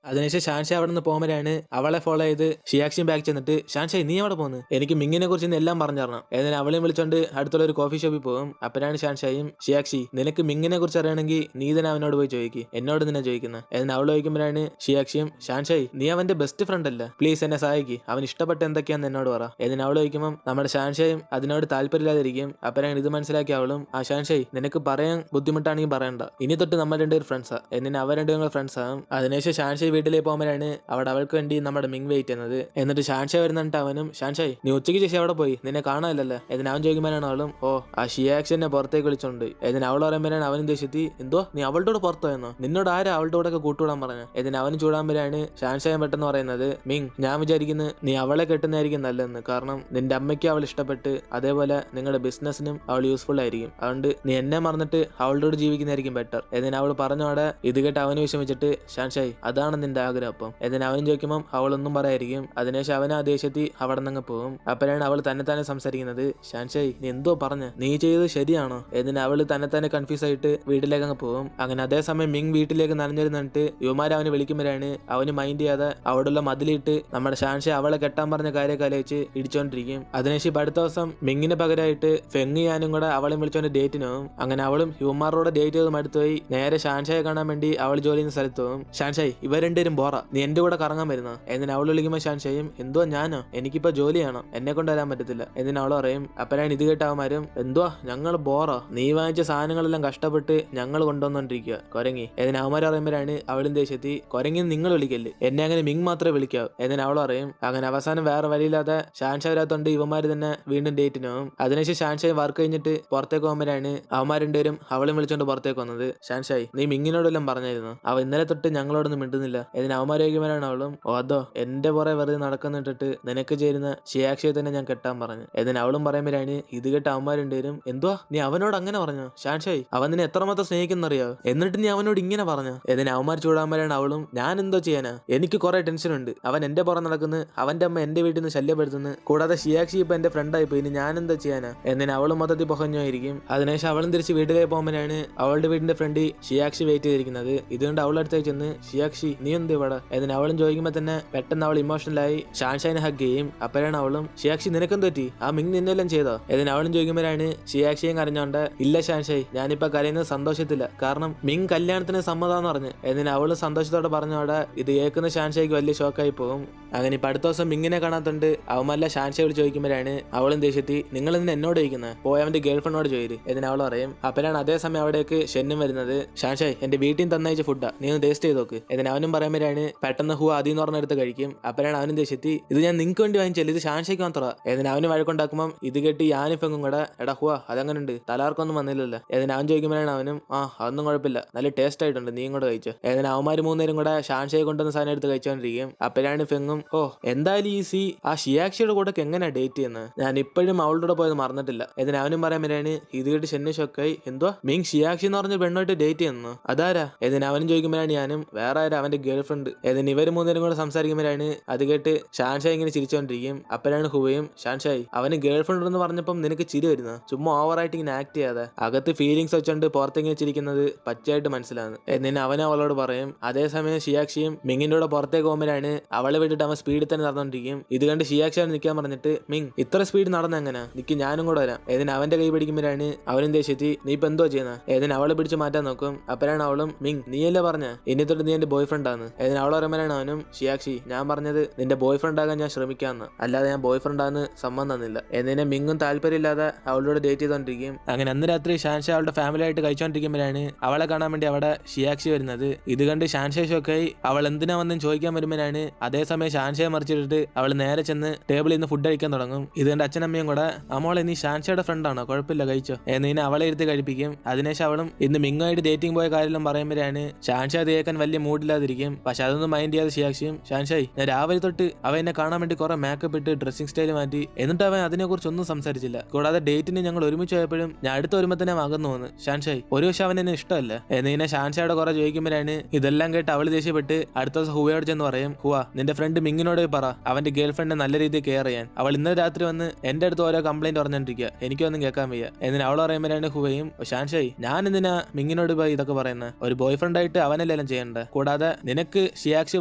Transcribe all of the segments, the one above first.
അതിനുശേഷം ഷാൻഷായ് അവിടെ നിന്ന് പോകുമ്പോഴാണ് അവളെ ഫോളോ ചെയ്ത് ഷിയാക്ഷിയും ബാക്ക് ചെന്നിട്ട് ഷാൻഷായ് നീ അവിടെ പോകുന്നു എനിക്ക് മിങ്ങിനെ കുറിച്ച് ഇന്ന് എല്ലാം പറഞ്ഞറിയണം എന്നാൽ അവളെയും വിളിച്ചോണ്ട് അടുത്തുള്ള ഒരു കോഫി ഷോപ്പിൽ പോകും. അപ്പോഴാണ് ഷാൻഷായും ഷിയാക്ഷി നിനക്ക് മിങ്ങിനെ കുറിച്ച് അറിയണമെങ്കിൽ നീ തന്നെ അവനോട് പോയി ചോദിക്കും എന്നോട് നിന്നെ ചോദിക്കുന്നത് എന്നാൽ അവൾ ചോദിക്കുമ്പോഴാണ് ഷിയാക്ഷിയും ഷാൻഷായ് നീ അവന്റെ ബെസ്റ്റ് ഫ്രണ്ട് അല്ല പ്ലീസ് എന്നെ സഹായിക്ക് അവൻ ഇഷ്ടപ്പെട്ട എന്തൊക്കെയാന്ന് എന്നോട് പറ എന്ന് അവൾ ചോദിക്കുമ്പോൾ നമ്മുടെ ഷാൻഷായും അതിനോട് താല്പര്യമില്ലാതിരിക്കും. അപ്പോഴാണ് ഇത് മനസ്സിലാക്കി അവളും ആ ഷാൻഷായ് നിനക്ക് പറയാൻ ബുദ്ധിമുട്ടാണെങ്കിൽ പറയണ്ട ഇനി തൊട്ട് നമ്മൾ രണ്ടുപേർ ഫ്രണ്ട്സാ എന്നിട്ട് അവർ രണ്ടുപേരും ഫ്രണ്ട്സ് ആകും. അതിനുശേഷം ഷാൻഷായ് വീട്ടിലേക്ക് പോകുമ്പോഴാണ് അവിടെ അവൾക്ക് വേണ്ടി നമ്മുടെ മിങ് വെയിറ്റ് ചെയ്യുന്നത്. എന്നിട്ട് ഷാൻഷായ് വരുന്നിട്ട് അവനും ഷാൻഷായ് നീ ഉച്ചയ്ക്ക് ശേഷം അവിടെ പോയി നിന്നെ കാണാനില്ലല്ലോ എന്ന് അവൻ ചോദിക്കുമ്പോഴാണ് അവളും ഓ ആ ഷിയാക്സ് എന്നെ പുറത്തേക്ക് വിളിച്ചോണ്ട് എന്ന് അവൾ പറയുമ്പോഴാണ് അവനും ദേഷ്യത്തി എന്തോ നീ അവളുടെ കൂടെ പുറത്തു പോയെന്നോ നിന്നോട് ആരാ അവളുടെ കൂടെ ഒക്കെ കൂട്ടുകൂടാൻ പറഞ്ഞു എന്ന് അവനും ചൂടാകുമ്പോഴാണ് ഷാൻഷായ് പെട്ടെന്ന് പറയുന്നത് മിങ് ഞാൻ വിചാരിക്കുന്നു നീ അവളെ കെട്ടുന്നതായിരിക്കും നല്ലതെന്ന് കാരണം നിന്റെ അമ്മയ്ക്ക് അവൾ ഇഷ്ടപ്പെട്ട് അതേപോലെ നിങ്ങളുടെ ബിസിനസ്സിനും അവൾ യൂസ്ഫുൾ ആയിരിക്കും അതുകൊണ്ട് നീ എന്നെ മറന്നിട്ട് അവളുടെ കൂടെ ജീവിക്കുന്നതായിരിക്കും ബെറ്റർ എന്ന് അവൾ പറഞ്ഞോടെ ഇത് കേട്ട് അവന് വിഷമിച്ചിട്ട് ഷാൻഷായ് അതാണ് നിന്റെ ആഗ്രഹം അപ്പം എന്ന് അവനും ചോദിക്കുമ്പോൾ അവളൊന്നും പറയായിരിക്കും. അതിനുശേഷം അവൻ ആ ദേഷ്യത്തിൽ അവിടെ നിന്ന് പോകും. അപ്പോഴാണ് അവൾ തന്നെ സംസാരിക്കുന്നത് ഷാൻഷായ് നീ എന്തോ പറഞ്ഞ നീ ചെയ്തത് ശരിയാണോ എന്നിട്ട് അവള് തന്നെ കൺഫ്യൂസ് ആയിട്ട് വീട്ടിലേക്ക് അങ്ങ് പോകും. അങ്ങനെ അതേസമയം മിങ് വീട്ടിലേക്ക് നനഞ്ഞിരുന്നിട്ട് യുവമാര് അവന് വിളിക്കുമ്പോഴാണ് അവന് മൈൻഡ് ചെയ്യാതെ അവിടെയുള്ള മതിലിട്ട് നമ്മുടെ ഷാൻഷായ് അവളെ കെട്ടാൻ പറഞ്ഞ കാര്യമൊക്കെ ആലോചിച്ച് ഇടിച്ചോണ്ടിരിക്കും. അതിനുശേഷം അടുത്ത ദിവസം മിങ്ങിന് പകരമായിട്ട് ഫെങ് ഞാനും കൂടെ അവളെ വിളിച്ചോണ്ട് ഡേറ്റിന് പോകും. അങ്ങനെ അവളും ഹ്യൂമാറോടെ ഡേറ്റ് ചെയ്ത് മടുത്തുപോയി നേരെ ഷാൻഷായെ കാണാൻ വേണ്ടി അവൾ ജോലി ചെയ്യുന്ന സ്ഥലത്ത് പോകും. ഷാൻഷായ് ഇവർ രണ്ടുപേരും ബോറ നീ എന്റെ കൂടെ കറങ്ങാൻ വരുന്ന എന്നിട്ട് അവൾ വിളിക്കുമ്പോൾ ഷാൻഷായും എന്തോ ഞാനോ എനിക്കിപ്പോ ജോലി ചെയ്യണം എന്നെ കൊണ്ട് വരാൻ പറ്റത്തില്ല എന്നിട്ട് അവൾ പറയും. അപ്പോഴാണ് ഇത് കേട്ടാവന്മാരും എന്തോ ഞങ്ങൾ ബോറോ നീ വാങ്ങിച്ച സാധനങ്ങളെല്ലാം കഷ്ടപ്പെട്ട് ഞങ്ങൾ കൊണ്ടുവന്നോണ്ടിരിക്കുക കൊരങ്ങി എന്നിട്ട് അവന്മാർ പറയുമ്പോഴാണ് അവളും ദേഷ്യത്തി കൊരങ്ങി നിങ്ങൾ വിളിക്കല്ലേ എന്നെ അങ്ങനെ മിങ് മാത്രമേ വിളിക്കാവൂ എന്നിട്ട് അവൾ പറയും. അങ്ങനെ അവസാനം വേറെ വഴിയില്ലാതെ ഷാൻഷായ് വരാത്തോണ്ട് ഇവന്മാര് തന്നെ വീണ്ടും ഡേറ്റിന് പോകും. അതിനുശേഷം ഷാൻഷായ് വർക്ക് കഴിഞ്ഞിട്ട് പുറത്തേക്ക് പോകുമ്പോഴാണ് അവന്മാർ രണ്ടുപേരും അവളും വിളിച്ചോണ്ട് പുറത്തേക്ക് വന്നത്. ഷാൻഷായ് നീ മിങ്ങിനോടെല്ലാം പറഞ്ഞായിരുന്നു അവ ഇന്നലെ തൊട്ട് ഞങ്ങളോടൊന്നും മിണ്ടുന്നില്ല എന്നിട്ട് അവന്മാർ ചോദിക്കുമ്പോഴാണ് അവളും ഓ അതോ എന്റെ പുറകെ വെറുതെ നടക്കുന്നിട്ടിട്ട് നിനക്ക് ചേരുന്ന ഷിയാക്ഷയെ തന്നെ ഞാൻ കെട്ടാൻ പറഞ്ഞു എന്നിട്ട് അവളും പറയുമ്പോഴാണ് ഇത് കേട്ട് അവന്മാരുണ്ടേരും എന്തുവാ നീ അവനോട് അങ്ങനെ പറഞ്ഞു ഷാൻഷായ് അവൻ നിന്നെ എത്രമാത്രം സ്നേഹിക്കുന്നറിയോ എന്നിട്ട് നീ അവനോട് ഇങ്ങനെ പറഞ്ഞു എന്നിട്ട് അവന്മാർ ചൂടാകുമ്പോഴാണ് അവളും ഞാൻ എന്തോ ചെയ്യാനാ എനിക്ക് കുറെ ടെൻഷൻ ഉണ്ട് അവൻ എന്റെ പുറം നടക്കുന്നു അവന്റെ അമ്മ എന്റെ വീട്ടിൽ നിന്ന് ശല്യപ്പെടുത്തുന്നു കൂടാതെ ഷിയാക്ഷി ഇപ്പൊ എന്റെ ഫ്രണ്ടായി പോയി ഇനി ഞാൻ എന്താ ചെയ്യാനാ എന്നിട്ട് അവളും മൊത്തത്തിൽ പുകഞ്ഞായിരിക്കും. അതിനുശേഷം അവളും തിരിച്ച് വീട്ടിലേക്ക് പോകുമ്പോഴാണ് അവളുടെ വീടിന്റെ ഫ്രണ്ട് ഷിയാക്ഷി വെയിറ്റ് ചെയ്തിരിക്കുന്നത്. ഇതുകൊണ്ട് അവളടുത്തേക്ക് ചെന്ന് ഷിയാക്ഷി നീ എന്ത് ഇവിടെ എന്നിട്ട് അവളും ചോദിക്കുമ്പോൾ തന്നെ പെട്ടെന്ന് അവൾ ഇമോഷണലായി ഷാൻഷായിനെ ഹഗ് ചെയ്യും. അപ്പോഴാണ് അവളും ഷിയാക്ഷി നിനക്കെന്ത് പറ്റി ആ മിങ് നിന്നെല്ലാം ചെയ്തോ എന്നിട്ട് അവളും ചോദിക്കുമ്പോഴാണ് ഷിയാക്ഷിയും കരഞ്ഞോണ്ട് ഇല്ല ഷാൻഷായ് ഞാനിപ്പോ കരയുന്നത് സന്തോഷത്തില്ല കാരണം മിങ് കല്യാണത്തിന് സമ്മതാന്ന് പറഞ്ഞു എന്നിട്ട് അവള് സന്തോഷത്തോടെ പറഞ്ഞോടെ ഇത് കേൾക്കുന്ന ഷാൻഷായ്ക്ക് വലിയ ഷോക്കായി പോകും. അങ്ങനെ ഇപ്പൊ അടുത്ത ദിവസം മിങ്ങിനെ കാണാത്തോണ്ട് അവന്മാരെല്ലാം ഷാൻഷായ് വിളിച്ച് ചോദിക്കുമ്പോഴാണ് അവളും ദേഷ്യത്തി നിങ്ങൾ ഇന്ന് എന്നോട് ചോദിക്കുന്നത് പോയി അവന്റെ ഗേൾഫ്രണ്ടിനോട് ചോദിച്ചു എന്നിട്ട് അവൾ പറയും. അപ്പോഴാണ് അതേസമയം അവിടേക്ക് ഷെന്നും വരുന്നത്. ഷാൻഷായ് എന്റെ വീട്ടിൽ തന്നയച്ച ഫുഡാ നീ ഒന്ന് ടേസ്റ്റ് ചെയ്ത് നോക്ക് എന്നിട്ട് അവനും പറയുമ്പോഴാണ് പെട്ടെന്ന് ഹൂ ആദ്യം പറഞ്ഞെടുത്ത് കഴിക്കും. അപ്പോഴാണ് അവനും ദേഷ്യത്തി ഇത് ഞാൻ നിങ്ങൾക്ക് വേണ്ടി വാങ്ങിച്ചല്ലേ ഇത് ഷാൻഷായ്ക്ക് മാത്രമാ എന്നിട്ട് അവന് വഴക്കുണ്ടാക്കുമ്പോൾ ഇത് കേട്ട് ഞാനിഫെങ്കും കൂടെ എടാ ഹുവാ അതങ്ങനുണ്ട് തലാർക്കൊന്നും വന്നില്ലല്ലോ എന്നിട്ട് അവൻ ചോദിക്കുമ്പോഴാണ് അവനും ആ അതൊന്നും കുഴപ്പമില്ല നല്ല ടേസ്റ്റ് ആയിട്ടുണ്ട് നീ കൂടെ കഴിച്ചോ എന്നിട്ട് അവന്മാര് മൂന്നേരും കൂടെ ഷാൻഷായ് കൊണ്ടുവന്ന സാധനം എടുത്ത് കഴിച്ചോണ്ടിരിക്കും. അപ്പോഴാണ് ഫെങ്ങും ഓ എന്തായാലും ഈ സി ആ ഷിയാക്ഷിയുടെ കൂടെ എങ്ങനെ ഡേറ്റ് ചെയ്യുന്നത് ഞാൻ ഇപ്പോഴും അവളുടെ കൂടെ പോയത് മറന്നിട്ടില്ല എന്നിട്ട് അവനും പറയാൻ വരാണ്. ഇത് കേട്ട് ഷെന്നു ഷൊക്കായി എന്തോ മീങ് ഷിയാക്ഷി എന്ന് പറഞ്ഞ പെണ്ണോട്ട് ഡേറ്റ് ചെയ്യുന്നു അതാരാ എന്നിട്ട് അവനും ചോദിക്കുമ്പോഴാണ് ഞാനും വേറെ ആരാ അവന്റെ ഗേൾ ഫ്രണ്ട് എന്നിട്ട് ഇവര് മൂന്നേരും കൂടെ സംസാരിക്കുമ്പോഴാണ് അത് കേട്ട് ഷാൻഷായ് ഇങ്ങനെ ചിരിച്ചോണ്ടിരിക്കും. അപ്പോഴാണ് ഹുവയും ഷാൻഷായ് അവന് ഗേൾ ഫ്രണ്ട് എന്ന് പറഞ്ഞപ്പം നിനക്ക് ചിരി വരുന്ന ചുമ്മാ ഓവറായിട്ട് ഇങ്ങനെ ആക്ട് ചെയ്യാതെ അകത്ത് ഫീലിങ്സ് വെച്ചോണ്ട് പുറത്തെങ്ങനെ ചിരിക്കുന്നത് പച്ചയായിട്ട് മനസ്സിലാകുന്നു എന്നിട്ട് അവനും അവളോട് പറയും. അതേസമയം ഷിയാക്ഷിയും മിങ്ങിന്റെ കൂടെ പുറത്തേക്ക് പോകുമ്പോഴാണ് അവളെ വിട്ടിട്ട് അവൻ സ്പീഡിൽ തന്നെ നടന്നുകൊണ്ടിരിക്കും. ഇത് കണ്ട് ഷിയാക്ഷിയാണ് നിൽക്കാൻ പറഞ്ഞിട്ട് മിങ് ഇത്ര സ്പീഡ് നടന്ന എങ്ങനെ നിക്ക് ഞാനും കൂടെ വരാം എന്നിട്ട് അവന്റെ കൈ പിടിക്കുമ്പോഴാണ് അവനും ദേഷ്യത്തി നീ ഇപ്പൊ എന്തോ ചെയ്യുന്ന എന്നിട്ട് അവളെ പിടിച്ച് മാറ്റാൻ നോക്കും. അപ്പോഴാണ് അവളും മിങ് നീയല്ലേ പറഞ്ഞ ഇനി തൊട്ട് നീ എന്റെ ബോയ് ഫ്രണ്ട് ആണ് എന്നിട്ട് അവൾ പറയുമ്പോഴാണ് അവനും ഷിയാക്ഷി ഞാൻ പറഞ്ഞത് നിന്റെ ബോയ് ഫ്രണ്ട് ആകാൻ ഞാൻ ശ്രമിക്കാന്ന് അല്ലാതെ ഞാൻ ബോയ് ഫ്രണ്ട് ആണെന്ന് സമ്മതം തന്നില്ല എന്നിനെ മിങ്ങും താല്പര്യമില്ലാതെ അവളോട് ഡേറ്റ് ചെയ്തോണ്ടിരിക്കും. അങ്ങനെ അന്ന് രാത്രി ഷാൻഷായ് അവളുടെ ഫാമിലി ആയിട്ട് കഴിച്ചോണ്ടിരിക്കുമ്പോഴാണ് അവളെ കാണാൻ വേണ്ടി അവിടെ ഷിയാക്ഷി വരുന്നത്. ഇത് കണ്ട് ഷാൻഷായ് ഷോക്കായി അവൾ എന്തിനാ വന്നും ചോദിക്കാൻ വരുമ്പോഴാണ് അതേസമയം ഷാൻഷായെ മറിച്ചിട്ടിട്ട് അവൾ നേരെ ചെന്ന് ടേബിളിൽ നിന്ന് ഫുഡ് കഴിക്കാൻ തുടങ്ങും. ഇത് കണ്ട് അച്ഛനമ്മയും കൂടെ അമ്മോളെ നീ ഷാൻഷായുടെ ഫ്രണ്ട് ആണോ കുഴപ്പമില്ല കഴിച്ചോ എന്നിനെ അവളെ ഇരുത്തി കഴിപ്പിക്കും. അതിനുശേഷം അവളും ഇന്ന് മിങ്ങുമായിട്ട് ഡേറ്റിംഗ് പോയ കാര്യം പറയുമ്പോഴാണ് ഷാൻഷായ് കേൾക്കാൻ വലിയ മൂഡില്ലാതിരിക്കും. പക്ഷെ അതൊന്നും മൈൻഡ് ചെയ്യാതെ ഷിയാക്ഷിയും ഷാൻഷായ് ഞാൻ രാവിലെ തൊട്ട് അവൻ എന്നെ കാണാൻ വേണ്ടി കുറെ മേക്കപ്പ് ഇട്ട് ഡ്രസ്സിംഗ് സ്റ്റൈൽ മാറ്റി എന്നിട്ട് അവൻ അതിനെക്കുറിച്ച് ഒന്നും സംസാരിച്ചില്ല കൂടാതെ ഡേറ്റിന് ഞങ്ങൾ ഒരുമിച്ച് പോയപ്പോഴും ഞാൻ അടുത്ത വരുമ്പോൾ തന്നെ അകന്നു പോകുന്നു ഷാൻഷായ് ഒരു പക്ഷെ അവൻ എന്നെ ഇഷ്ടമല്ല എന്നിങ്ങനെ ഷാൻഷായുടെ കുറെ ചോദിക്കുമ്പോഴാണ് ഇതെല്ലാം കേട്ട് അവൾ ദേഷ്യപ്പെട്ട് അടുത്ത ദിവസം ഹുവയോട് ചെന്ന് പറയും. ഹുവ നിന്റെ ഫ്രണ്ട് മിങ്ങിനോട് പറ അവന്റെ ഗേൾ ഫ്രണ്ട് നല്ല രീതിയിൽ കെയർ ചെയ്യാൻ അവൾ ഇന്നലെ രാത്രി വന്ന് എന്റെ അടുത്ത് ഓരോ കംപ്ലൈന്റ് പറഞ്ഞോണ്ടിരിക്കുക എനിക്കൊന്നും കേൾക്കാൻ വയ്യ എന്നിട്ട് അവൾ പറയുമ്പോഴാണ് ഹുവയും ഷാൻഷായ് ഞാൻ എന്തിനാ മിങ്ങിനോട് പോയി ഇതൊക്കെ പറയുന്നത് ഒരു ബോയ് ഫ്രണ്ട് ആയിട്ട് അവനെല്ലാം ചെയ്യണ്ട കൂടാതെ നിനക്ക് ഷിയാക്ഷി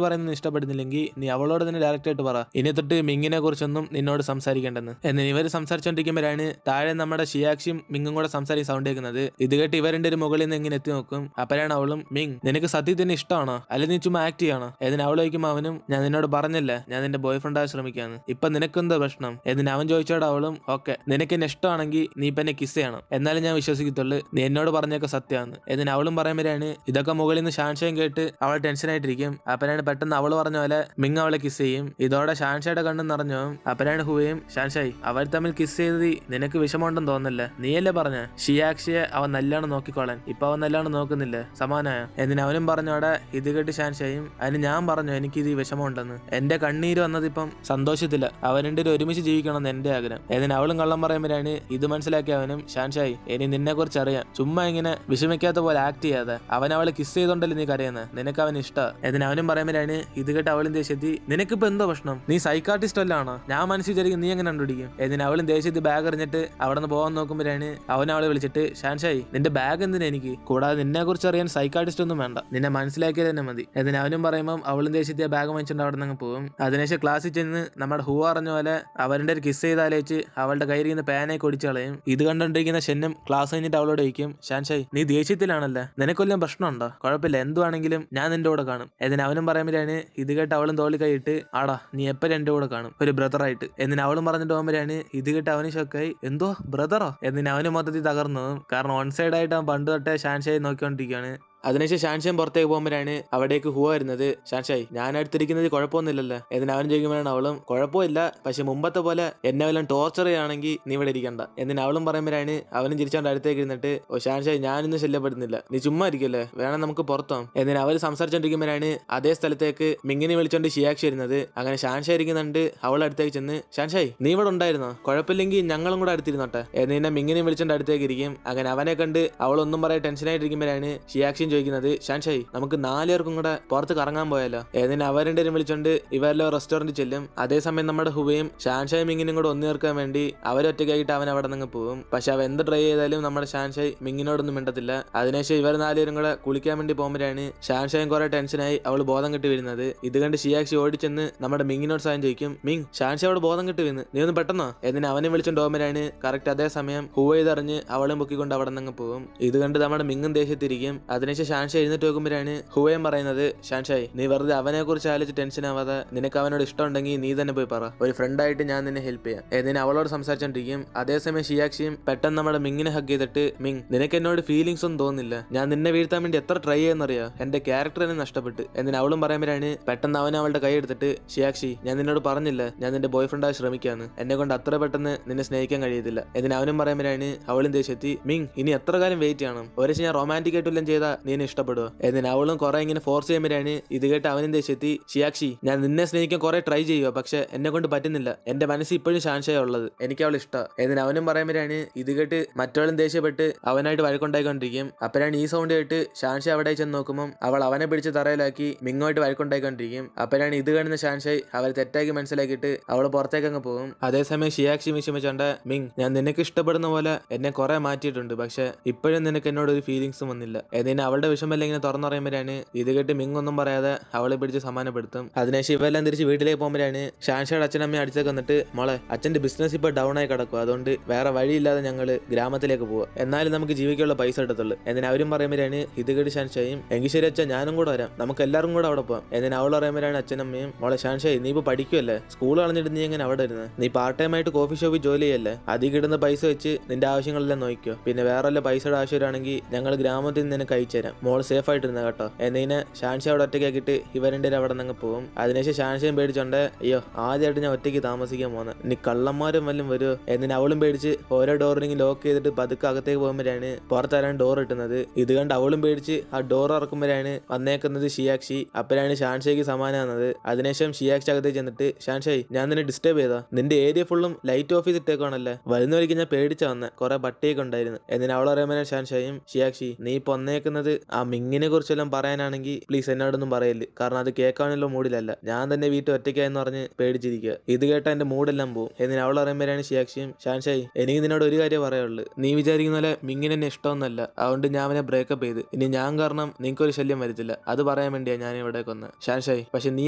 പറയുന്നത് ഇഷ്ടപ്പെടുന്നില്ലെങ്കിൽ നീ അവളോട് തന്നെ ഡയറക്റ്റ് ആയിട്ട് പറ, ഇനി തൊട്ട് മിങ്ങിനെ കുറിച്ചൊന്നും നിന്നോട് സംസാരിക്കേണ്ടെന്ന്. എന്ന് ഇവർ സംസാരിച്ചോണ്ടിരിക്കുമ്പോഴാണ് താഴെ നമ്മുടെ ഷിയാക്ഷിയും മിങ്ങും കൂടെ സംസാരിച്ച് സൗണ്ട് കേൾക്കുന്നത്. ഇത് കേട്ട് ഇവരുടെ ഒരു മുകളിൽ നിന്ന് ഇങ്ങനെ എത്തി നോക്കും. അപ്പോഴാണ് അവളും, മിങ് നിനക്ക് സത്യത്തിന് ഇഷ്ടമാണോ അല്ലെങ്കിൽ നീ ചുമ്മാ ആക്ട് ചെയ്യണോ? എന്നിന് അവൾ ചോദിക്കുമ്പോൾ അവനും, ഞാൻ നിന്നോട് പറഞ്ഞില്ല ഞാൻ നിന്റെ ബോയ് ഫ്രണ്ടായി ശ്രമിക്കാന്ന്, ഇപ്പൊ നിനക്കെന്തോ പ്രശ്നം? എന്നിന് അവൻ ചോദിച്ചോട് അവളും, ഓക്കെ നിനക്ക് എന്നെ ഇഷ്ടമാണെങ്കിൽ നീ ഇപ്പൊ എന്നെ കിസ് ചെയ്യണം, എന്നാലും ഞാൻ വിശ്വസിക്കത്തുള്ളൂ നീ എന്നോട് പറഞ്ഞൊക്കെ സത്യമാണ്. എന്നിന് അവളും പറയുമ്പോഴാണ് ഇതൊക്കെ മുകളിൽ നിന്ന് ഷാൻഷയും കേട്ട് അവൾ ടെൻഷൻ ആയിട്ടിരിക്കും. അപ്പനാണ് പെട്ടെന്ന് അവൾ പറഞ്ഞ പോലെ മിങ് അവളെ കിസ് ചെയ്യും. ഇതോടെ ഷാൻഷയുടെ കണ്ണും നിറഞ്ഞു. അപ്പനാണ് ഹുവയും, ഷാൻഷായി അവർ തമ്മിൽ കിസ് ചെയ്ത് നിനക്ക് വിഷമമുണ്ടെന്ന് തോന്നുന്നില്ല, നീയല്ലേ പറഞ്ഞ ഷിയാക്ഷിയെ അവൻ നല്ലോണം നോക്കിക്കോളാൻ, ഇപ്പൊ അവൻ നല്ലോണം നോക്കുന്നില്ല, സമാനായ? എന്നിന് അവനും പറഞ്ഞോടെ ഇത് കേട്ട് ഷാൻഷായും, അതിന് ഞാൻ പറഞ്ഞു എനിക്ക് ഇത് വിഷമമുണ്ടെന്ന്, എന്റെ കണ്ണീര് വന്നതിപ്പം സന്തോഷത്തില്ല, അവരുടെ ഒരുമിച്ച് ജീവിക്കണം എന്റെ ആഗ്രഹം. എന്നിന് അവളും കള്ളം പറയുമ്പോഴാണ് ഇത് മനസ്സിലാക്കിയ അവനും, ഷാൻഷായി ഇനി നിന്നെ കുറിച്ച് അറിയാം, ചുമ്മാ ഇങ്ങനെ വിഷമിക്കാത്ത പോലെ ആക്ട് ചെയ്യാതെ, അവൻ അവളെ കിസ് ചെയ്തോണ്ടല്ലേ നീ കരയുന്നത്, നിനക്ക് അവൻ ഇഷ്ട. എന്നിന് അവനും പറയുമ്പോഴാണ് ഇത് കേട്ട് അവളും ദേഷ്യത്തി, നിനക്കിപ്പോ എന്തോ പ്രശ്നം, നീ സൈക്കാർട്ടിസ്റ്റ് അല്ലാണോ, ഞാൻ മനസ്സിൽ വിചാരിക്കും നീ എങ്ങനെ കണ്ടുപിടിക്കും? എന്നിന് അവളും ദേഷ്യത്തി ബാഗ് എറിഞ്ഞിട്ട് അവിടെ നിന്ന് പോകാൻ നോക്കുമ്പോഴാണ് അവൻ അവളെ വിളിച്ചിട്ട്, ഷാൻഷായി നിന്റെ ബാഗ് എന്തിനാ എനിക്ക്, കൂടാതെ നിന്നെ കുറിച്ച് അറിയാൻ സൈക്കാർട്ടിസ്റ്റ് ഒന്നും വേണ്ട, നിന്നെ മനസ്സിലാക്കിയത് തന്നെ മതി. എന്നിന് അവനും പറയുമ്പോൾ അവളും ദേഷ്യത്തെ ബാഗ് വാങ്ങിച്ചിട്ട് അവിടെ നിന്ന് പോകും. അതിനുശേഷം ക്ലാസ്സിൽ ചെന്ന് നമ്മുടെ ഹൂ അറിഞ്ഞ പോലെ അവരുടെ ഒരു കിസ് ചെയ്താലേച്ച് അവളുടെ കയ്യിരിക്കുന്ന പേനയെ കൊടിച്ചു കളയും. ഇത് കണ്ടുകൊണ്ടിരിക്കുന്ന ഷെന്നും ക്ലാസ് കഴിഞ്ഞിട്ട് അവളോട് ചോദിക്കും, ഷാൻഷായി നീ ദേഷ്യത്തിലാണല്ലേ, നിനക്കൊല്ലം പ്രശ്നമുണ്ടോ? കുഴപ്പമില്ല, എന്തുവാണെങ്കിലും ഞാൻ നിന്റെ കൂടെ കാണും. എന്നിന് അവനും പറയുമ്പോഴാണ് ഇത് കേട്ട് അവളും തോളി കൈയിട്ട്, ആടാ നീ എപ്പോഴും എന്റെ കൂടെ കാണും ഒരു ബ്രദറായിട്ട്. എന്നിന് അവളും പറഞ്ഞിട്ട് പോകുമ്പോഴാണ് ഇത് കേട്ട് അവന് ഷോക്കായി, എന്തോ ബ്രദറോ? എന്നിന് അവന് മൊത്തത്തിൽ തകർന്നു. കാരണം ഓൺ സൈഡ് ആയിട്ട് അവൻ പണ്ട് തൊട്ടേ ഷാൻഷായി നോക്കിക്കൊണ്ടിരിക്കുകയാണ്. അതിനുശേഷം ഷാൻഷാൻ പുറത്തേക്ക് പോകുമ്പോഴാണ് അവിടേക്ക് ഹുവ വരുന്നത്. ഷാൻഷായി ഞാൻ അടുത്തിരിക്കുന്നത് കുഴപ്പമൊന്നുമില്ലല്ലോ? എന്നിന് അവൻ ചോദിക്കുമ്പോഴാണ് അവളും, കുഴപ്പമില്ല, പക്ഷെ മുമ്പത്തെ പോലെ എന്നെ വല്ലതും ടോർച്ചർ ചെയ്യുകയാണെങ്കിൽ നീ ഇവിടെ ഇരിക്കണ്ട. എന്നിന് അവളും പറയുമ്പോഴാണ് അവനും ചിരിച്ചോണ്ട് അടുത്തേക്ക് ഇരുന്നിട്ട്, ഓ ഷാൻഷായി ഞാനൊന്നും ശല്യപ്പെടുന്നില്ല, നീ ചുമ്മാ ഇരിക്കല്ലേ, വേണം നമുക്ക് പുറത്താം. എന്നിന് അവർ സംസാരിച്ചോണ്ടിരിക്കുമ്പോഴാണ് അതേ സ്ഥലത്തേക്ക് മിങ്ങിനെ വിളിച്ചോണ്ട് ഷിയാക്ഷി വരുന്നത്. അങ്ങനെ ഷാൻഷായി ഇരിക്കുന്നുണ്ട്. അവൾ അടുത്തേക്ക് ചെന്ന്, ഷാൻഷായി നീ ഇവിടെ ഉണ്ടായിരുന്നോ? കുഴപ്പമില്ലെങ്കിൽ ഞങ്ങളും കൂടെ അടുത്തിരുന്നോട്ടെ. എന്നിനെ മിങ്ങിനെ വിളിച്ചോണ്ട് അടുത്തേക്ക് ഇരിക്കും. അങ്ങനെ അവനെ കണ്ട് അവളൊന്നും പറയാൻ ടെൻഷനായിട്ടിരിക്കുമ്പോഴാണ് ഷിയാക്ഷി ചോദിക്കുന്നത്, ഷാൻഷായി നമുക്ക് 4 പേർക്കും കൂടെ പുറത്ത് കറങ്ങാൻ പോയാലോ? ഏതിന് അവരുടെ വിളിച്ചോണ്ട് ഇവരെല്ലാം റെസ്റ്റോറന്റിൽ ചെല്ലും. അതേസമയം നമ്മുടെ ഹുവയും ഷാൻഷായും മിങ്ങിനും കൂടെ ഒന്നു ചേർക്കാൻ വേണ്ടി അവരൊറ്റയ്ക്കായിട്ട് അവൻ അവിടെ നിന്ന് പോകും. പക്ഷെ അവൻ എന്ത് ട്രൈ ചെയ്താലും നമ്മുടെ ഷാൻഷായി മിങ്ങിനോടൊന്നും മിണ്ടത്തില്ല. അതിനുശേഷം ഇവർ 4 പേരും കൂടെ കുളിക്കാൻ വേണ്ടി പോകുമ്പോഴാണ് ഷാൻഷായും കുറെ ടെൻഷനായി അവൾ ബോധം കെട്ടി വീഴുന്നത്. ഇത് കണ്ട് ഷിയാക്ഷി ഓടിച്ചെന്ന് നമ്മുടെ മിങ്ങിനോട് സാധനം ചോദിക്കും, മിങ് ഷാൻഷായി അവിടെ ബോധം കെട്ടി വീണ്, നീ ഒന്ന് പെട്ടെന്നോ? എന്നിന് അവനെ വിളിച്ചോണ്ട് പോകുമ്പോഴാണ് കറക്റ്റ് അതേ സമയം ഹുവ ഇതറിഞ്ഞ് അവളും പൊക്കിക്കൊണ്ട് അവിടെ നിന്ന് പോകും. ഇത് കണ്ട് നമ്മുടെ മിങ്ങും ദേഷ്യത്തിരിക്കും. അതിനുശേഷം ഷാൻഷായി എഴുന്നേറ്റ് നോക്കുമ്പോഴാണ് ഹുവയും പറയുന്നത്, ഷാൻഷായി നീ വെറുതെ അവനെ കുറിച്ച് ആലോചിച്ച് ടെൻഷൻ ആവാതെ നിനക്ക് അവനോട് ഇഷ്ടമുണ്ടെങ്കിൽ നീ തന്നെ പോയി പറ, ഒരു ഫ്രണ്ടായിട്ട് ഞാൻ നിന്നെ ഹെൽപ്പ് ചെയ്യാം. എന്നിന് അവളോട് സംസാരിച്ചോണ്ടിരിക്കും. അതേസമയം ഷിയാക്ഷിയും പെട്ടെന്ന് നമ്മുടെ മിങ്ങിനെ ഹഗ് ചെയ്തിട്ട്, മിങ് നിനക്ക് എന്നോട് ഫീലിംഗ്സ് ഒന്നും തോന്നുന്നില്ല, ഞാൻ നിന്നെ വീഴ്ത്താൻ വേണ്ടി എത്ര ട്രൈ ചെയ്യുന്നറിയാം, എന്റെ ക്യാരക്ടർ തന്നെ നഷ്ടപ്പെട്ട്. എന്നിന് അവളും പറയുമ്പോഴാണ് പെട്ടെന്ന് അവൻ അവളുടെ കൈ എടുത്തിട്ട്, ഷിയാക്ഷി ഞാൻ നിന്നോട് പറഞ്ഞില്ല ഞാൻ നിന്റെ ബോയ് ഫ്രണ്ടായി ശ്രമിക്കാന്ന്, എന്നെ കൊണ്ട് അത്ര പെട്ടെന്ന് നിന്നെ സ്നേഹിക്കാൻ കഴിയത്തില്ല. എന്നിന് അവനും പറയുമ്പോഴാണ് അവളും ദേഷ്യത്തി, മിങ് ഇനി എത്ര കാലം വെയിറ്റ് ചെയ്യണം, ഒരു ഞാൻ റൊമാൻറ്റിക് ആയിട്ടെല്ലാം ചെയ്താൽ നീ എന്നെ ഇഷ്ടപ്പെടുക? എന്നിന് അവളും കുറെ ഇങ്ങനെ ഫോഴ്സ് ചെയ്യുമ്പോഴാണ് ഇത് കേട്ട് അവനും ദേഷ്യത്തി, ഷിയാക്ഷി ഞാൻ നിന്നെ സ്നേഹിക്കാൻ കുറെ ട്രൈ ചെയ്യുക, പക്ഷെ എന്നെ കൊണ്ട് പറ്റുന്നില്ല, എന്റെ മനസ്സിൽ ഇപ്പോഴും ഷാൻഷായ ഉള്ളത്, എനിക്ക് അവൾ ഇഷ്ടം. എന്നിന് അവനും പറയുമ്പോഴാണ് ഇത് കേട്ട് മറ്റവളും ദേഷ്യപ്പെട്ട് അവനായിട്ട് വഴക്കുണ്ടായിക്കൊണ്ടിരിക്കും. അപ്പോഴാണ് ഈ സൗണ്ട് കേട്ട് ഷാൻഷായ് അവിടെ ചെന്ന് നോക്കുമ്പോൾ അവൾ അവനെ പിടിച്ച് തറയിലാക്കി മിങ്ങോട്ട് വഴക്കുണ്ടായിക്കൊണ്ടിരിക്കും. അപ്പോഴാണ് ഇത് കാണുന്ന ഷാൻഷായ് അവൾ തെറ്റാക്കി മനസ്സിലാക്കിയിട്ട് അവൾ പുറത്തേക്ക് അങ്ങ് പോകും. അതേസമയം ഷിയാക്ഷി വിഷമിച്ചോണ്ട്, മിങ് ഞാൻ നിനക്ക് ഇഷ്ടപ്പെടുന്ന പോലെ എന്നെ കുറെ മാറ്റിയിട്ടുണ്ട്, പക്ഷെ ഇപ്പോഴും നിനക്ക് എന്നോട് ഒരു ഫീലിംഗ്സും വന്നില്ല. എന്നിന് അവളുടെ വിഷമല്ല ഇങ്ങനെ തുറന്നു പറയുമ്പോഴാണ് ഇത് കേട്ട് മിങ് ഒന്നും പറയാതെ അവളെ പിടിച്ച് സമാനപ്പെടുത്തും. അതിനുശേഷം ഇവരെല്ലാം തിരിച്ച് വീട്ടിലേക്ക് പോകുമ്പോഴാണ് ഷാൻഷയുടെ അച്ഛനമ്മയും അടുത്തേക്ക് വന്നിട്ട്, മോളെ അച്ഛന്റെ ബിസിനസ് ഇപ്പോൾ ഡൗൺ ആയി കിടക്കും, അതുകൊണ്ട് വേറെ വഴിയില്ലാതെ ഞങ്ങള് ഗ്രാമത്തിലേക്ക് പോവാം, എന്നാലും നമുക്ക് ജീവിക്കാനുള്ള പൈസ എടുത്തുള്ളൂ. എന്നിന് അവരും പറയുമ്പോഴാണ് ഇത് കേട്ട് ഷാൻഷായും, എങ്കിൽ ശരി അച്ഛൻ ഞാനും കൂടെ വരാം, നമുക്ക് എല്ലാവരും കൂടെ അവിടെ പോവാം. എന്നിന് അവൾ പറയുമ്പോഴാണ് അച്ഛനമ്മയും, മോളെ ഷാൻഷായി നീ ഇപ്പോൾ പഠിക്കുമല്ലേ, സ്കൂൾ കളഞ്ഞിട്ട് നീ എങ്ങനെ അവിടെ ഇരുന്ന്, നീ പാർട്ട് ടൈം ആയിട്ട് കോഫി ഷോപ്പിൽ ജോലി ചെയ്യല്ലേ, അധികം ഇടുന്ന പൈസ വെച്ച് നിന്റെ ആവശ്യങ്ങളെല്ലാം നോക്കിയോ, പിന്നെ വേറെ വല്ല പൈസയുടെ ആവശ്യമാണെങ്കിൽ ഞങ്ങൾ ഗ്രാമത്തിൽ നിന്ന് നിനക്ക് അയച്ചു തരാം, മോൾ സേഫ് ആയിട്ടിരുന്ന കേട്ടോ. എന്നതിന് ഷാൻഷ അവിടെ ഒറ്റയ്ക്കാക്കിയിട്ട് ഇവരുടെ അവിടെ നിന്ന് പോകും. അതിനുശേഷം ഷാൻഷയും പേടിച്ചോണ്ട്, അയ്യോ ആദ്യമായിട്ട് ഞാൻ ഒറ്റയ്ക്ക് താമസിക്കാൻ പോകുന്നത്, ഇനി കള്ളന്മാരും വല്ലതും വരുമോ? എന്നിന് അവളും പേടിച്ച് ഓരോ ഡോറിനെങ്കിൽ ലോക്ക് ചെയ്തിട്ട് പതുക്കെ അകത്തേക്ക് പോകുമ്പോഴാണ് പുറത്താരാണ് ഡോർ ഇട്ടുന്നത്. ഇത് കണ്ട് അവളും പേടിച്ച് ആ ഡോർ ഇറക്കുമ്പോഴാണ് വന്നേക്കുന്നത് ഷിയാക്ഷി. അപ്പോഴാണ് ഷാൻഷയ്ക്ക് സമാനാകുന്നത്. അതിനുശേഷം ഷിയാക്ഷി അകത്തേക്ക് ചെന്നിട്ട്, ഷാൻഷായി ഞാൻ നിന്നെ ഡിസ്റ്റർബ് ചെയ്താ, നിന്റെ ഏരിയ ഫുള്ളും ലൈറ്റ് ഓഫ് ചെയ്തിട്ടേക്കാണല്ലേ, വരുന്ന വഴിക്ക് ഞാൻ പേടിച്ച വന്നെ, കുറെ പട്ടിയൊക്കെ ഉണ്ടായിരുന്നു. എന്നിന് അവൾ പറയുമ്പോൾ ഷാൻഷായും, ഷിയാക്ഷി നീ ഇപ്പൊ വന്നേക്കുന്നത് ആ മിങ്ങിനെ കുറിച്ചെല്ലാം പറയാനാണെങ്കിൽ പ്ലീസ് എന്നോടൊന്നും പറയല്ലേ, കാരണം അത് കേൾക്കാനുള്ള മൂഡിലല്ല. ഞാൻ തന്നെ വീട്ടിൽ ഒറ്റയ്ക്കായെന്ന് പറഞ്ഞ് പേടിച്ചിരിക്കുക. ഇത് കേട്ട എന്റെ മൂടെല്ലാം പോകും. എന്നിന് അവൾ പറയുമ്പോഴാണ് ഷിയാക്ഷിയും, ഷാൻഷായി എനിക്ക് നിന്നോട് ഒരു കാര്യം പറയാനുള്ളൂ. നീ വിചാരിക്കുന്ന പോലെ മിങ്ങിനെ എന്നെ ഇഷ്ടമൊന്നുമല്ല, അതുകൊണ്ട് ഞാൻ അവനെ ബ്രേക്കപ്പ് ചെയ്ത്. ഇനി ഞാൻ കാരണം നിനക്കൊരു ശല്യം വരത്തില്ല, അത് പറയാൻ വേണ്ടിയാ ഞാൻ ഇവിടെ കൊന്ന്. ഷാൻഷായി പക്ഷെ നീ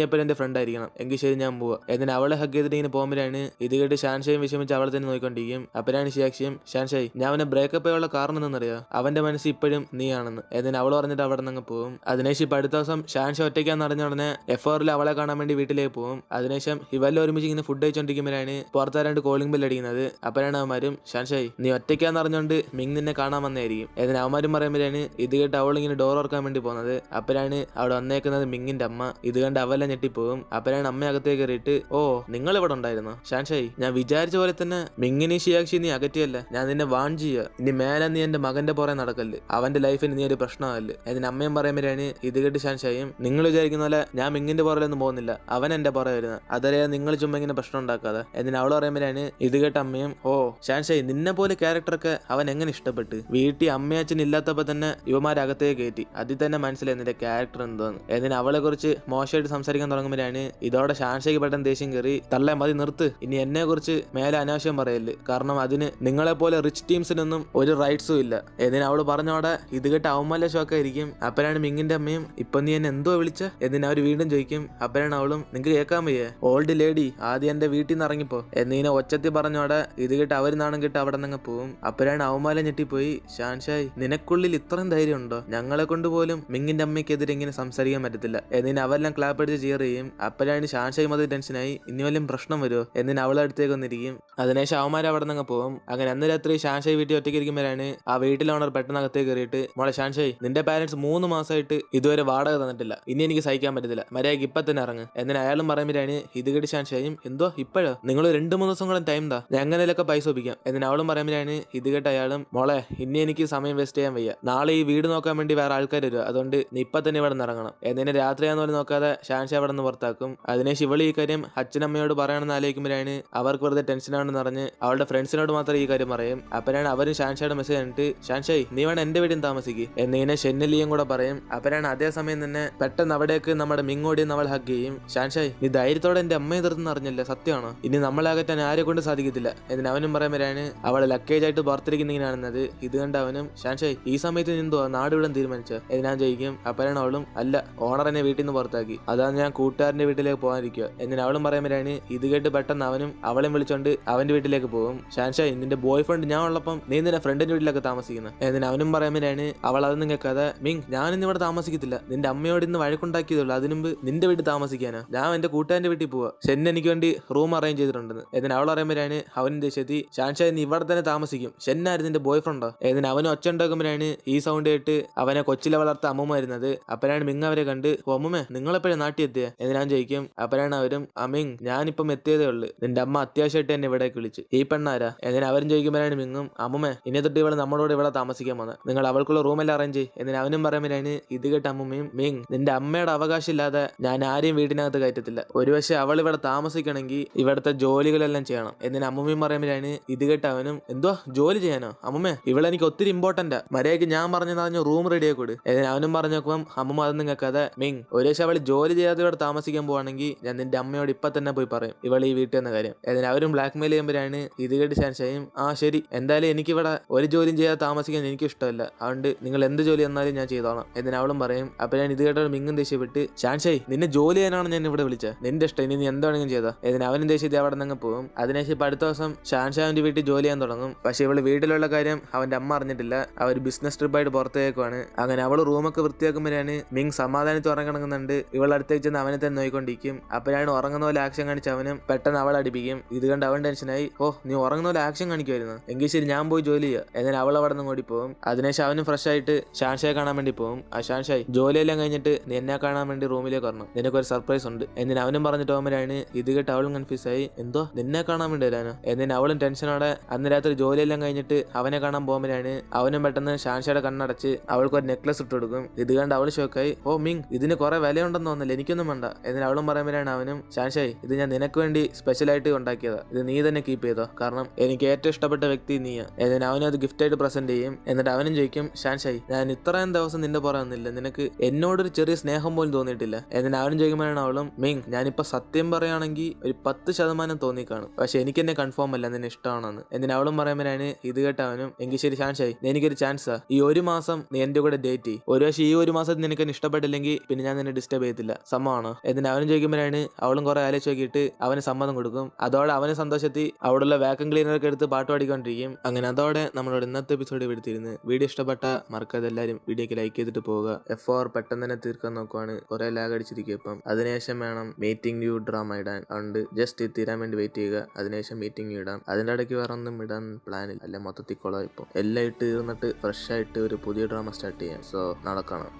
എപ്പോഴും എന്റെ ഫ്രണ്ട് ആയിരിക്കണം, എങ്കിൽ ശരി ഞാൻ പോവാ. എന്നിട്ട് അവളെ ഹഗ് ചെയ്തിട്ട് ഇങ്ങനെ പോകുമ്പോഴാണ് ഇത് കേട്ട് ഷാൻഷായും വിഷമിച്ച് അവളെ തന്നെ നോക്കിക്കൊണ്ടിരിക്കും. അപ്പോഴാണ് ഷിയാക്ഷിയും, ഷാൻഷായി ഞാൻ അവനെ ബ്രേക്കപ്പ് ചെയ്യാനുള്ള കാരണം എന്തെന്നറിയോ, അവന്റെ മനസ്സിൽ ഇപ്പോഴും നീ ആണെന്ന്. എന്നിട്ട് അവൾ പറഞ്ഞിട്ട് അവിടെ നിന്ന് പോകും. അതിനുശേഷം ഇപ്പൊ അടുത്ത ദിവസം ഷാൻഷ ഒറ്റയ്ക്കാന്ന് അറിഞ്ഞ ഉടനെ എഫ്ആറിൽ അവളെ കാണാൻ വേണ്ടി വീട്ടിലേക്ക് പോകും. അതിനുശേഷം ഇവരെല്ലാം ഒരുമിച്ച് ഇങ്ങനെ ഫുഡ് കഴിച്ചോണ്ടിരിക്കുമ്പോഴാണ് പുറത്താരാണ്ട് കോളിംഗ് ബെൽ അടിക്കുന്നത്. അപ്പോഴാണ് അവന്മാരും, ഷാൻഷായി നീ ഒറ്റയ്ക്കാന്ന് അറിഞ്ഞോണ്ട് മിങ് നിന്നെ കാണാൻ വന്നായിരിക്കും. എന്നിട്ട് അവന്മാരും പറയുമ്പോഴാണ് ഇത് കേട്ട് അവൾ ഇങ്ങനെ ഡോർ ഓർക്കാൻ വേണ്ടി പോകുന്നത്. അപ്പോഴാണ് അവിടെ വന്നേക്കുന്നത് മിങ്ങിന്റെ അമ്മ. ഇത് കണ്ട് അവെല്ലാം ഞെട്ടിപ്പോകും. അപ്പോഴാണ് അമ്മ അകത്തേക്ക് കയറിയിട്ട്, ഓ നിങ്ങൾ ഇവിടെ ഉണ്ടായിരുന്നോ ഷാൻഷായി, ഞാൻ വിചാരിച്ച പോലെ തന്നെ മിങ്ങിനി ഷിയാക്ഷി നീ അകറ്റിയല്ല, ഞാൻ നിന്നെ വാൺ ചെയ്യുക, ഇനി മേലെ നീ എന്റെ മകന്റെ പുറകെ നടക്കല്ല്, അവന്റെ ലൈഫിന് നീ ഒരു പ്രശ്നമല്ലേ. അതിന് അമ്മയും പറയുമ്പോഴാണ് ഇത് കേട്ട് ഷാൻഷായും, നിങ്ങൾ വിചാരിക്കുന്ന പോലെ ഞാൻ മിങ്ങിന്റെ പുറകിലൊന്നും പോകുന്നില്ല, അവൻ എന്റെ പുറകെ വരുന്നത്, അതറിയാതെ നിങ്ങൾ ചുമ്മാ ഇങ്ങനെ പ്രശ്നം ഉണ്ടാക്കാതെ. എന്നിന് അവൾ പറയുമ്പോഴാണ് ഇത് കേട്ട അമ്മയും, ഓ ഷാൻഷായി നിന്നെ പോലെ ക്യാരക്ടറൊക്കെ അവൻ എങ്ങനെ ഇഷ്ടപ്പെട്ട്, വീട്ടിൽ അമ്മയച്ഛൻ ഇല്ലാത്തപ്പോ തന്നെ യുവമാരകത്തേക്ക് കയറ്റി, അതിൽ തന്നെ മനസ്സിലായി നിന്റെ ക്യാരക്ടർ എന്തോന്ന്. എന്നിന് അവളെ കുറിച്ച് മോശമായിട്ട് സംസാരിക്കാൻ തുടങ്ങുമ്പോഴാണ് ഇതോടെ ഷാൻഷയ്ക്ക് പെട്ടെന്ന് ദേഷ്യം കയറി, തള്ളേ മതി നിർത്ത്, ഇനി എന്നെ കുറിച്ച് മേലെ അനാവശ്യം പറയല്, കാരണം അതിന് നിങ്ങളെ പോലെ റിച്ച് ടീംസിനൊന്നും ഒരു റൈറ്റ്സും ഇല്ല. എന്നിന് അവള് പറഞ്ഞോടെ ഇത് കേട്ട് അവന്മാരുടെ ഷോക്കായിരിക്കും. അപ്പോഴാണ് മിങ്ങിന്റെ അമ്മയും, ഇപ്പൊ നീ എന്നെ എന്തോ വിളിച്ച എന്നിന് അവർ വീണ്ടും ചോദിക്കും. അപ്പോഴാണ് അവളും, നിങ്ങൾക്ക് കേൾക്കാൻ വയ്യേ ഓൾഡ് ലേഡി, ആദ്യം എന്റെ വീട്ടിൽ നിന്ന് ഇറങ്ങിപ്പോ എന്നിനെ ഒച്ചത്തി പറഞ്ഞോടെ ഇത് കേട്ട് അവർ നാണം കിട്ട് അവിടെ നിന്ന് പോവും. അപ്പോഴാണ് അവന്മാരെ ഞെട്ടിപ്പോയി, ഷാൻഷായി നിനക്കുള്ളിൽ ഇത്രയും ധൈര്യം ഉണ്ടോ, ഞങ്ങളെ കൊണ്ട് പോലും മിങ്ങിന്റെ അമ്മയ്ക്കെതിരെ ഇങ്ങനെ സംസാരിക്കാൻ പറ്റത്തില്ല. എന്നിന് അവരെല്ലാം ക്ലാപ്പ് അടിച്ച് ചിയർ ചെയ്യും. അപ്പോഴാണ് ഷാൻഷായി മതി ടെൻഷനായി, ഇനി വല്ലതും പ്രശ്നം വരുമോ എന്നിന് അവളെ അടുത്തേക്ക് വന്നിരിക്കും. അതിനുശേഷം അവന്മാർ അവിടെ നിന്ന് പോവും. അങ്ങനെ അന്ന് രാത്രി ഷാൻഷായി വീട്ടിൽ ഒറ്റയ്ക്ക് ഇരിക്കുമ്പോഴാണ് ആ വീട്ടിലെ ഓണർ പെട്ടെന്ന് അകത്തേക്ക് കയറിയിട്ട്, മോളെ ഷാൻഷായി നിന്റെ പാരന്റ്സ് 3 മാസമായിട്ട് ഇതുവരെ വാടക തന്നിട്ടില്ല, ഇനി എനിക്ക് സഹിക്കാൻ പറ്റത്തില്ല, മര്യാദയ്ക്ക് ഇപ്പൊ തന്നെ ഇറങ്ങ്. എന്നിന് അയാളും പറയുമ്പോഴാണ് ഇത് കേട്ട് ഷാൻഷായും, എന്തോ ഇപ്പോഴോ, നിങ്ങൾ 2-3 ദിവസം കൂടെ ടൈം താ, ഞാൻ എങ്ങനെയൊക്കെ പൈസ ഒപ്പിക്കാം. എന്നിന് അവളും പറയുമ്പോഴാണ് ഇത് കേട്ട് അയാളും, മോളെ ഇനി എനിക്ക് സമയം വേസ്റ്റ് ചെയ്യാൻ വയ്യ, നാളെ ഈ വീട് നോക്കാൻ വേണ്ടി വേറെ ആൾക്കാർ വരിക, അതുകൊണ്ട് നീ ഇപ്പൊ തന്നെ ഇവിടെ നിന്ന് ഇറങ്ങണം. എന്നിന് രാത്രിയാന്ന് പോലും നോക്കാതെ ഷാൻഷാ അവിടെ നിന്ന് പുറത്താക്കും. അതിനെ ശിവളി ഈ കാര്യം അച്ഛനമ്മയോട് പറയണമെന്ന് ആലോചിക്കുമ്പോഴാണ് അവർക്ക് വെറുതെ ടെൻഷനാണെന്ന് പറഞ്ഞ് അവളുടെ ഫ്രണ്ട്സിനോട് മാത്രം ഈ കാര്യം പറയും. അപ്പോഴാണ് അവരും ഷാൻഷയുടെ മെസ്സേജ് കണ്ടിട്ട്, ഷാൻഷായി നീ വേണം എന്റെ വീട്ടിൽ താമസിക്കും എന്നിങ്ങനെ ഷെന്നലിയും കൂടെ പറയും. അപ്പോഴാണ് അതേ സമയം തന്നെ പെട്ടെന്ന് അവിടേക്ക് നമ്മുടെ മിങ്ങോടിയും നമ്മൾ ഹഗ് ചെയ്യും. ഷാൻഷായി നീ ധൈര്യത്തോടെ എന്റെ അമ്മയെ എതിർന്ന് അറിഞ്ഞില്ല, സത്യമാണോ, ഇനി നമ്മളെ അകറ്റാൻ ആരെ കൊണ്ട് സാധിക്കത്തില്ല എന്നിന് അവനും പറയുമ്പോഴാണ് അവളെ ലക്കേജ് ആയിട്ട് പുറത്തിരിക്കുന്നിങ്ങനെയാണെന്നത്. ഇത് കണ്ട് അവനും, ഷാൻഷായി ഈ സമയത്ത് നിന്തോ നാട് വിടാൻ തീരുമാനിച്ച ഞാൻ ചോദിക്കും. അപ്പോഴാണ് അവളും, അല്ല ഓണർ എന്നെ വീട്ടിൽ നിന്ന് പുറത്താക്കി, അതാണ് ഞാൻ കൂട്ടുകാരന്റെ വീട്ടിലേക്ക് പോകാനിരിക്കുക എന്നിന് അവളും പറയുമ്പോഴാണ് ഇത് കേട്ട് പെട്ടെന്ന് അവനും അവളെയും വിളിച്ചോണ്ട് അവന്റെ വീട്ടിലേക്ക് പോകും. ഷാൻഷായി നിന്റെ ബോയ് ഫ്രണ്ട് ഞാൻ ഉള്ളപ്പം നീ നിന്റെ ഫ്രണ്ടിന്റെ വീട്ടിലൊക്കെ താമസിക്കുന്നത് എന്നിന് അവനും പറയുമ്പോഴാണ് അവൾ അതൊന്നും കേൾക്കാതെ, മിങ് ഞാനിന്ന് ഇവിടെ താമസിക്കത്തില്ല, നിന്റെ അമ്മയോട് ഇന്ന് വഴക്കുണ്ടാക്കിയതുള്ളൂ, അതിനുമ്പ് നിന്റെ വീട്ടിൽ താമസിക്കാനാ, ഞാൻ എന്റെ കൂട്ടുകാരന്റെ വീട്ടിൽ പോവാ, ഷെൻ എനിക്ക് വേണ്ടി റൂം അറേഞ്ച് ചെയ്തിട്ടുണ്ടെന്ന്. എന്നിന് അവൾ പറയുമ്പോഴാണ് അവനും ദേശത്തി, ഷാൻഷായി നീ ഇവിടെ തന്നെ താമസിക്കും, ഷെന്നായിരുന്നു നിന്റെ ബോയ് ഫ്രണ്ടോ. എന്നിന് അവനും ഒച്ച ഉണ്ടാക്കുമ്പോഴാണ് ഈ സൗണ്ട് കേട്ട് അവനെ കൊച്ചിലെ വളർത്ത അമ്മൂമ്മ വരുന്നത്. അപ്പോഴാണ് മിങ് അവരെ കണ്ട്, ഓ അമ്മൂമ്മ നിങ്ങളെപ്പോഴും നാട്ടിൽ എത്തിയ എന്ന് ഞാൻ ചോദിക്കും. അപ്പോഴാണ് അവരും, അമ്മിങ് ഞാനിപ്പം എത്തിയതേ ഉള്ളു, നിന്റെ അമ്മ അത്യാവശ്യമായിട്ട് എന്നെ ഇവിടേക്ക് വിളിച്ചു, ഈ പെണ്ണാരാ എന്നിന് അവരും ചോദിക്കുമ്പോഴാണ് മിങ്ങും, അമ്മുമ്മ ഇനി തൊട്ട് ഇവള് നമ്മളോട് ഇവിടെ താമസിക്കാൻ വന്നത്, നിങ്ങൾ അവൾക്കുള്ള റൂമെല്ലാം അറേഞ്ച് ചെയ്യും എന്നിന് അവനും പറയുമ്പോഴാണ് ഇത് കേട്ട് അമ്മുമ്മയും, മിങ് നിന്റെ അമ്മയുടെ അവകാശം ഇല്ലാതെ ഞാൻ ആരെയും വീട്ടിനകത്ത് കയറ്റത്തില്ല, ഒരുപക്ഷെ അവൾ ഇവിടെ താമസിക്കണമെങ്കിൽ ഇവിടുത്തെ ജോലികളെല്ലാം ചെയ്യണം എന്നിന് അമ്മുമ്മയും പറയുമ്പോഴാണ് ഇത് കേട്ട് അവനും, എന്തോ ജോലി ചെയ്യാനോ അമ്മുമ്മ, ഇവളെനിക്ക് ഒത്തിരി ഇമ്പോർട്ടന്റാ, മര്യാദയ്ക്ക് ഞാൻ പറഞ്ഞ റൂം റെഡി ആയിക്കോട് എന്നിന് അവനും പറഞ്ഞു നോക്കുമ്പം അമ്മുമ്മ അതൊന്നും കേൾക്കാതെ, മിങ് ഒരുപക്ഷെ അവൾ ജോലി ചെയ്യാതെ ഇവിടെ താമസിക്കാൻ പോവാണെങ്കിൽ ഞാൻ നിന്റെ അമ്മയോട് ഇപ്പൊ തന്നെ പോയി പറയും ഇവൾ ഈ വീട്ടിൽ എന്ന കാര്യം. എന്നിന് അവരും ബ്ലാക്ക് മെയിൽ ചെയ്യുമ്പോഴാണ് ഇത് കേട്ട് ഷാൻഷായും, ആ ശരി എന്തായാലും എനിക്കിവിടെ ഒരു ജോലിയും ചെയ്യാതെ താമസിക്കാൻ എനിക്ക് ഇഷ്ടമല്ല, അതുകൊണ്ട് നിങ്ങൾ എന്ത് ജോലി തന്നാലും ഞാൻ ചെയ്തോളാം എന്നിന് അവളും പറയും. അപ്പൊ ഞാൻ ഇത് കേട്ട മിങ്ങും ദേഷ്യപ്പെട്ട്, ഷാൻഷായി നിന്നെ ജോലി ചെയ്യാനാണ് ഞാൻ ഇവിടെ വിളിച്ചത്, നിന്റെ ഇഷ്ടം, ഇനി നീ എന്താണെങ്കിലും ചെയ്താ എന്നിന് അവനും ദേഷ്യത്തിൽ അവിടെ നിന്ന് പോകും. അതിനുശേഷം ഇപ്പൊ അടുത്ത ദിവസം ഷാൻഷാവിന്റെ വീട്ടിൽ ജോലി ചെയ്യാൻ തുടങ്ങും. പക്ഷെ ഇവള് വീട്ടിലുള്ള കാര്യം അവന്റെ അമ്മ അറിഞ്ഞിട്ടില്ല, അവർ ബിസിനസ് ട്രിപ്പായിട്ട് പുറത്തേക്കുവാണ്. അങ്ങനെ അവള് റൂമൊക്കെ വൃത്തിയാക്കുമ്പോഴാണ് മിങ് സമാധാനത്തിൽ ഉറങ്ങിണങ്ങുന്നുണ്ട്. ഇവൾ അടുത്തേക്ക് ചെന്ന് അവനെ തന്നെ നോയിക്കൊണ്ടിരിക്കും. അപ്പോഴാണ് ഉറങ്ങുന്ന പോലെ ആക്ഷൻ കാണിച്ച് അവനും പെട്ടെന്ന് അവൾ അടിപ്പിക്കും. ഇത് കണ്ട് അവൻ ടെൻഷനായി, ഓ നീ ഉറങ്ങുന്ന പോലെ ആക്ഷൻ കാണിക്കുമായിരുന്നു, എങ്കിൽ ശരി ഞാൻ പോയി ജോലി ചെയ്യുക എന്നാൽ അവൾ അവിടെ നിന്ന് ഓടി പോകും. അതിനുശേഷം അവനും ഫ്രഷ് ആയിട്ട് ഷാൻഷായെ കാണാൻ വേണ്ടി പോകും. ആ ഷാൻഷായി ജോലിയെല്ലാം കഴിഞ്ഞിട്ട് നീ എന്നെ കാണാൻ വേണ്ടി റൂമിലേക്ക് വരണം, നിനക്കൊരു സർപ്രൈസ് ഉണ്ട് എന്നിന് അവനും പറഞ്ഞിട്ട് പോകുമ്പോഴാണ് ഇത് കേട്ട് അവളും കൺഫ്യൂസ് ആയി, എന്തോ നിന്നെ കാണാൻ വേണ്ടി വരാനോ എന്നിന് അവളും ടെൻഷനോടെ അന്ന് രാത്രി ജോലിയെല്ലാം കഴിഞ്ഞിട്ട് അവനെ കാണാൻ പോകുമ്പോഴാണ് അവനും പെട്ടെന്ന് ഷാൻഷയുടെ കണ്ണടച്ച് അവൾക്ക് ഒരു നെക്ലസ് ഇട്ട് കൊടുക്കും. ഇത് കണ്ട് അവൾ ഷോക്കായി, ഓ മിങ് ഇതിന് കുറെ വിലയുണ്ടെന്ന് തോന്നില്ല, എനിക്കൊന്നും വേണ്ട എന്നിന് അവളും പറയുമ്പോഴാണ് അവനും, ഷാൻഷായി ഇത് ഞാൻ നിനക്ക് വേണ്ടി സ്പെഷ്യലായിട്ട് ഉണ്ടാക്കിയതാ, ഇത് നീ തന്നെ കീപ്പ് ചെയ്തോ, കാരണം എനിക്ക് ഏറ്റവും ഇഷ്ടപ്പെട്ട വ്യക്തി നീയാ എന്നിന് അവനും അത് ഗിഫ്റ്റ് ആയിട്ട് പ്രസന്റ് ചെയ്യും. എന്നിട്ട് അവനും ചോദിക്കും, ഷാൻഷായി ഞാൻ ഇത്രയും ദിവസം നിന്റെ പുറകെ വന്നില്ല, നിനക്ക് എന്നോടൊരു ചെറിയ സ്നേഹം പോലും തോന്നിയിട്ടില്ല. എന്നിട്ട് അവനും ചോദിക്കുമ്പോഴാണ് അവളും, മിങ് ഞാനിപ്പോ സത്യം പറയുകയാണെങ്കിൽ ഒരു 10% തോന്നി കാണും, പക്ഷെ എനിക്ക് എന്നെ കൺഫേം അല്ല നിന്നെ ഇഷ്ടമാണെന്ന്. എന്നിട്ട് അവളും പറയുമ്പോഴാണ് ഇത് കേട്ടവനും, എങ്കിൽ ശരി ഷാൻഷായി, എനിക്കൊരു ചാൻസാ, ഈ ഒരു മാസം നീ എന്റെ കൂടെ ഡേറ്റ് ചെയ്യും. ഒരു പക്ഷേ ഈ ഒരു മാസത്തിൽ നിനക്ക് എന്നെ ഇഷ്ടപ്പെട്ടില്ലെങ്കിൽ പിന്നെ ഞാൻ നിന്നെ ഡിസ്റ്റർബ് ചെയ്യത്തില്ല, സമ്മതമാണോ? എന്നിട്ട് അവനും ചോദിക്കുമ്പോഴാണ് അവളും കുറെ ആലോചിച്ച് നോക്കിയിട്ട് അവന് സമ്മതം കൊടുക്കും. അതോടെ അവന് സന്തോഷത്തിൽ അവിടെയുള്ള വാക്യൂം ക്ലീനറൊക്കെ എടുത്ത് പാട്ട് പാടിക്കൊണ്ടിരിക്കും. അങ്ങനെ അതോടെ നമ്മളോട് ഇന്നത്തെ എപ്പിസോഡ് എടുത്തിരുന്നു. വീഡിയോ ഇഷ്ടപ്പെട്ട മറക്കാതെ എല്ലാവരും വീഡിയോക്ക് ലൈക്ക് ചെയ്തിട്ട് പോവുക. F4 പെട്ടെന്ന് തന്നെ തീർക്കാൻ നോക്കുവാണ്, കുറെ ലാഗ് അടിച്ചിരിക്കും. ഇപ്പം അതിനുശേഷം വേണം മീറ്റിംഗ് യു ഡ്രാമ ഇടാൻ. അതുകൊണ്ട് ജസ്റ്റ് തീരാൻ വേണ്ടി വെയിറ്റ് ചെയ്യുക, അതിനുശേഷം മീറ്റിംഗ് ഇടാം. അതിൻ്റെ ഇടയ്ക്ക് വേറെ ഒന്നും ഇടാൻ പ്ലാനില്ല, അല്ലെ മൊത്തത്തിൽ കുളം. ഇപ്പം എല്ലാം ഇട്ട് തീർന്നിട്ട് ഫ്രഷ് ആയിട്ട് ഒരു പുതിയ ഡ്രാമ സ്റ്റാർട്ട് ചെയ്യാം. സോ നാളെ കാണാം.